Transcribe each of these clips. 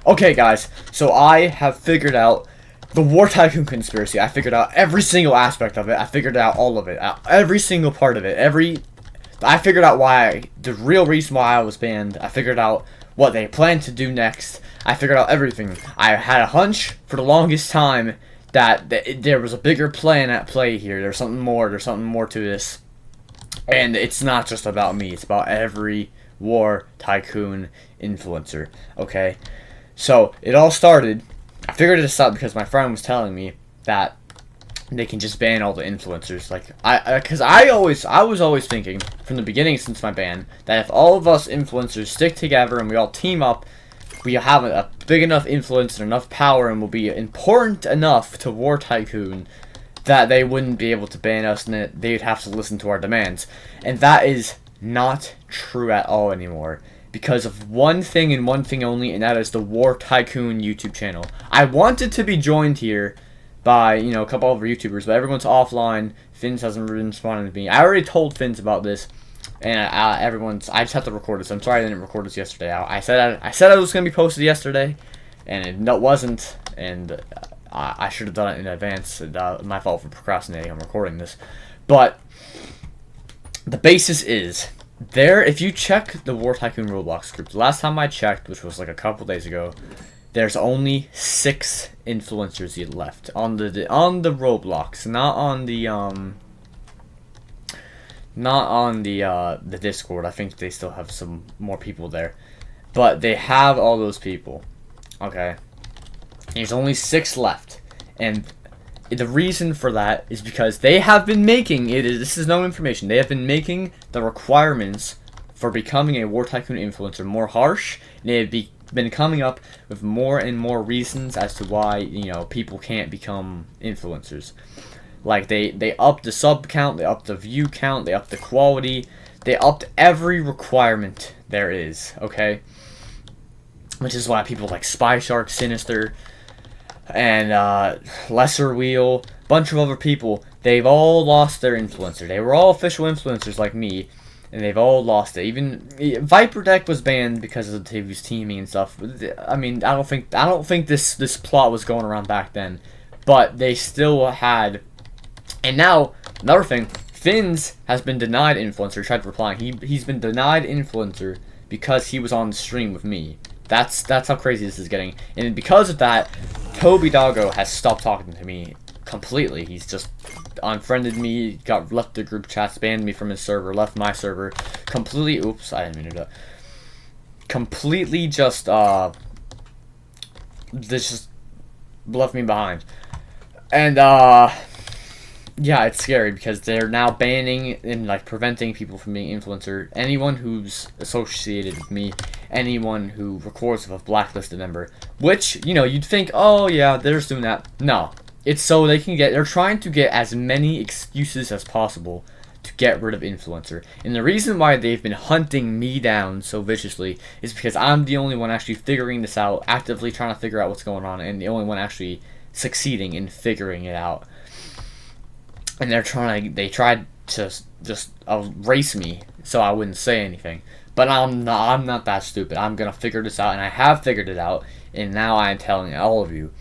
Okay, guys, so I have figured out the War Tycoon conspiracy. I figured out every single aspect of it. I figured out all of it, every single part of it. I figured out the real reason why I was banned. I figured out what they plan to do next. I figured out everything. I had a hunch for the longest time that there was a bigger plan at play here. There's something more. There's something more to this. And it's not just about me. It's about every War Tycoon influencer. Okay? So, it all started, I figured this out because my friend was telling me that they can just ban all the influencers. Like, because I was always thinking, from the beginning since my ban, that if all of us influencers stick together and we all team up, we have a big enough influence and enough power and will be important enough to War Tycoon that they wouldn't be able to ban us and that they'd have to listen to our demands. And that is not true at all anymore. Because of one thing and one thing only, and that is the War Tycoon YouTube channel. I wanted to be joined here by, a couple of other YouTubers, but everyone's offline. Finns hasn't responded to me. I already told Finns about this, and I just have to record this. I'm sorry I didn't record this yesterday. I said I was going to be posted yesterday, and it wasn't, and I should have done it in advance. My fault for procrastinating on recording this. But the basis is, if you check the War Tycoon Roblox group, the last time I checked, which was like a couple days ago, there's only 6 influencers yet left on the Roblox, not on the Discord. I think they still have some more people there, but they have all those people. Okay, there's only 6 left, and the reason for that is because they have been making this is no information. They have been making the requirements for becoming a War Tycoon influencer more harsh, and they have been coming up with more and more reasons as to why people can't become influencers. Like they upped the sub count, they upped the view count, they upped the quality, they upped every requirement there is. Okay, which is why people like Spy Shark, Sinister, and Lesser Wheel, bunch of other people, they've all lost their influencer. They were all official influencers like me, and they've all lost it. Even Viper Deck was banned because of the TV's teaming and stuff. I mean, I don't think this plot was going around back then, but they still had. And now another thing, Finns has been denied influencer. He tried replying. He's been denied influencer because he was on the stream with me. That's how crazy this is getting. And because of that, Toby Doggo has stopped talking to me completely. He's just unfriended me, left the group chats, banned me from his server, left my server completely. Oops, I didn't mean to do that. Completely just this just left me behind. And yeah, it's scary because they're now banning and like preventing people from being influencer. Anyone who's associated with me, anyone who records with a blacklisted member, which you'd think, oh yeah, they're just doing that. No, it's so they're trying to get as many excuses as possible to get rid of influencer. And the reason why they've been hunting me down so viciously is because I'm the only one actually figuring this out, actively trying to figure out what's going on, and the only one actually succeeding in figuring it out. And they tried to just erase me so I wouldn't say anything. But I'm not that stupid. I'm gonna figure this out, and I have figured it out, and now I'm telling all of you.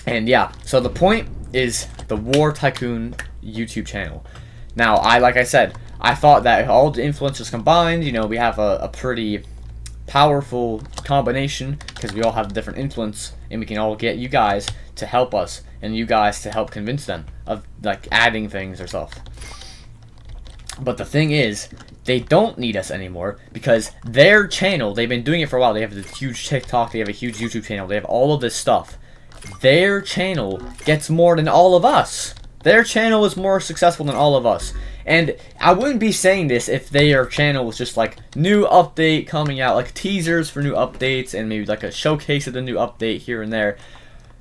And yeah, so the point is the War Tycoon YouTube channel. Now, like I said, I thought that if all the influencers combined, we have a pretty powerful combination because we all have different influence, and we can all get you guys to help us and you guys to help convince them of like adding things or stuff. But the thing is, they don't need us anymore because their channel, they've been doing it for a while. They have this huge TikTok, they have a huge YouTube channel, they have all of this stuff. Their channel gets more than all of us. Their channel is more successful than all of us. And I wouldn't be saying this if their channel was just like new update coming out, like teasers for new updates and maybe like a showcase of the new update here and there.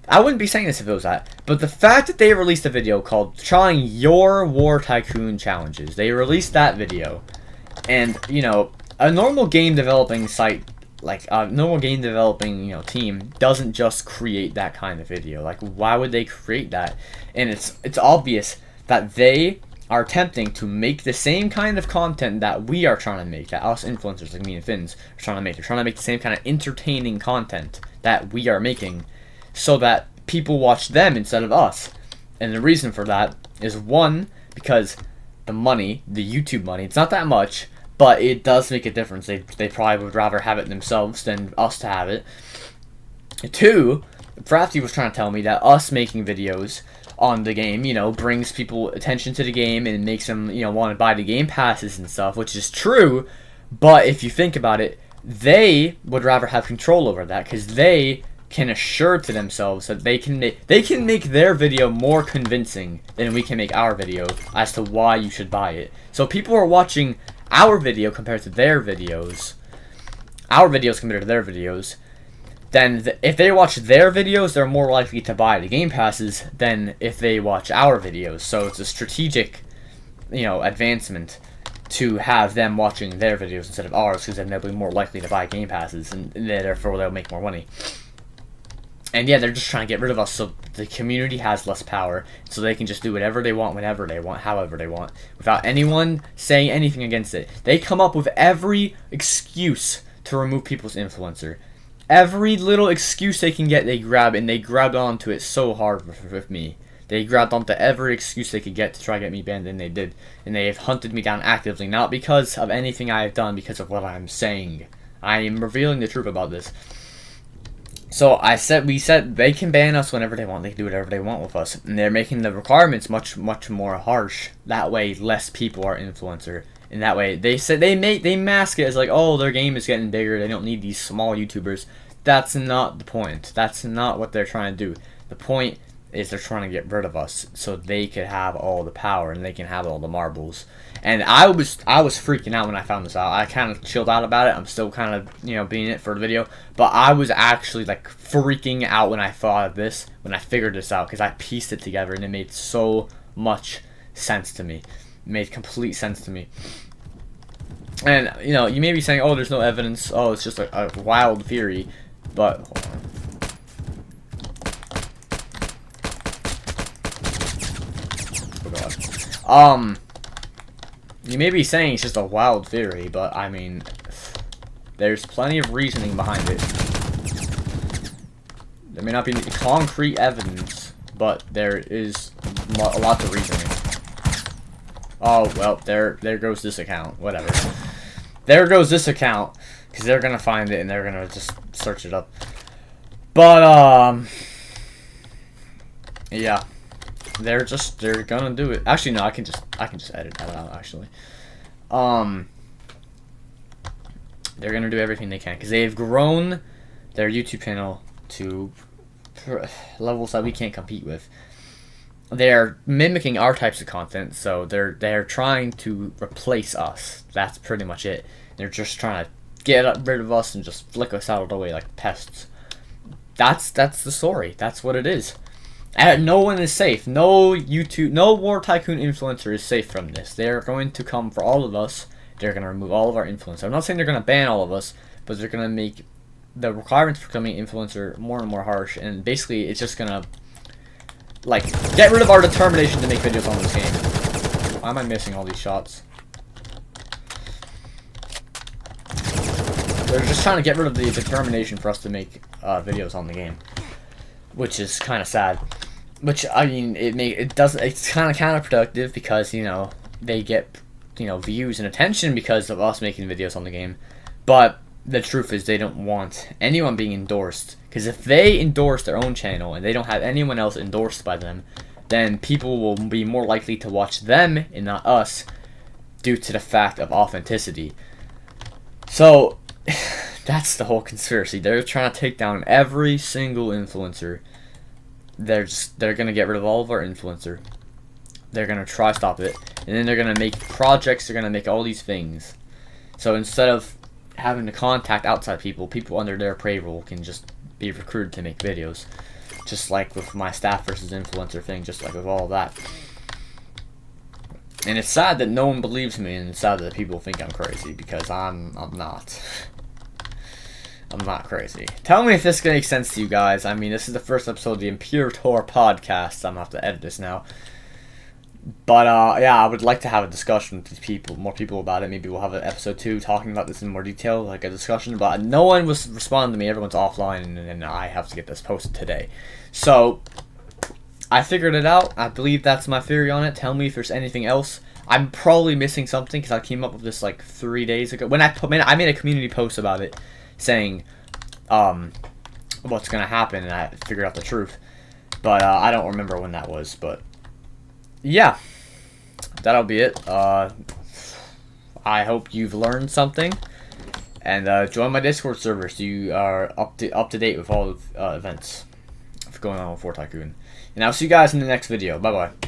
I wouldn't be saying this if it was that. But the fact that they released a video called Trying Your War Tycoon Challenges, they released that video. And, a normal game developing site, like a normal game developing, team doesn't just create that kind of video. Like, why would they create that? And it's obvious that they are attempting to make the same kind of content that we are trying to make, that us influencers like me and Finns are trying to make. They're trying to make the same kind of entertaining content that we are making so that people watch them instead of us. And the reason for that is, one, because the money, the YouTube money, it's not that much, but it does make a difference. They probably would rather have it themselves than us to have it. Two, Crafty was trying to tell me that us making videos on the game, you know, brings people attention to the game and makes them, you know, want to buy the game passes and stuff, which is true. But if you think about it, they would rather have control over that, because they can assure to themselves that they can make their video more convincing than we can make our video as to why you should buy it. So people are watching our video compared to their videos, then if they watch their videos, they're more likely to buy the game passes than if they watch our videos. So it's a strategic, you know, advancement to have them watching their videos instead of ours, because then they'll be more likely to buy game passes, and therefore they'll make more money. And yeah, they're just trying to get rid of us so the community has less power, so they can just do whatever they want, whenever they want, however they want, without anyone saying anything against it. They come up with every excuse to remove people's influencer. Every little excuse they can get, they grab, and they grabbed onto it so hard with me. They grabbed onto every excuse they could get to try to get me banned, and they did. And they have hunted me down actively, not because of anything I have done, because of what I'm saying. I am revealing the truth about this. So we said they can ban us whenever they want. They can do whatever they want with us, and they're making the requirements much more harsh. That way, less people are influencer. And that way, they said they mask it as like, oh, their game is getting bigger. They don't need these small YouTubers. That's not the point. That's not what they're trying to do. The point is they're trying to get rid of us so they could have all the power and they can have all the marbles. And I was freaking out when I found this out. I kind of chilled out about it. I'm still kind of, you know, being it for the video, but I was actually like freaking out when I thought of this, when I figured this out, because I pieced it together and it made so much sense to me. It made complete sense to me. And, you know, you may be saying, oh, there's no evidence. Oh, it's just a wild theory. But, hold on. Oh, God. You may be saying it's just a wild theory, but, I mean, there's plenty of reasoning behind it. There may not be concrete evidence, but there is a lot of reasoning. Oh, well, there goes this account. Whatever. There goes this account, because they're going to find it, and they're going to just search it up. But, yeah. They're going to do it. Actually, no, I can just edit that out, actually. They're going to do everything they can, because they've grown their YouTube channel to levels that we can't compete with. They're mimicking our types of content, so they're trying to replace us. That's pretty much it. They're just trying to get rid of us and just flick us out of the way like pests. That's the story. That's what it is. And no one is safe. No War Tycoon influencer is safe from this. They're going to come for all of us. They're going to remove all of our influence. I'm not saying they're going to ban all of us, but they're going to make the requirements for becoming influencer more and more harsh, and basically it's just going to, like, get rid of our determination to make videos on this game. Why am I missing all these shots? They're just trying to get rid of the determination for us to make videos on the game, which is kind of sad. Which, I mean, it's kind of counterproductive, because, you know, they get, you know, views and attention because of us making videos on the game. But the truth is they don't want anyone being endorsed, because if they endorse their own channel and they don't have anyone else endorsed by them, then people will be more likely to watch them and not us, due to the fact of authenticity. So that's the whole conspiracy. They're trying to take down every single influencer. They're gonna get rid of all of our influencer. They're gonna try to stop it, and then they're gonna make projects. They're gonna make all these things. So instead of having to contact outside people under their payroll can just be recruited to make videos, just like with my staff versus influencer thing, just like with all of that. And it's sad that no one believes me, and it's sad that people think I'm crazy, because I'm not. I'm not crazy. Tell me if this makes sense to you guys. I mean, this is the first episode of the Imperator podcast. I'm gonna have to edit this now. But yeah, I would like to have a discussion with these people, more people about it. Maybe we'll have an episode 2 talking about this in more detail, like a discussion. But no one was responding to me. Everyone's offline, and I have to get this posted today. So I figured it out. I believe that's my theory on it. Tell me if there's anything else. I'm probably missing something because I came up with this like 3 days ago. When I made a community post about it, saying what's gonna happen, and I figured out the truth. But I don't remember when that was. But yeah, that'll be it. I hope you've learned something, and join my Discord server so you are up to date with all the events going on with Tycoon. And I'll see you guys in the next video. Bye bye.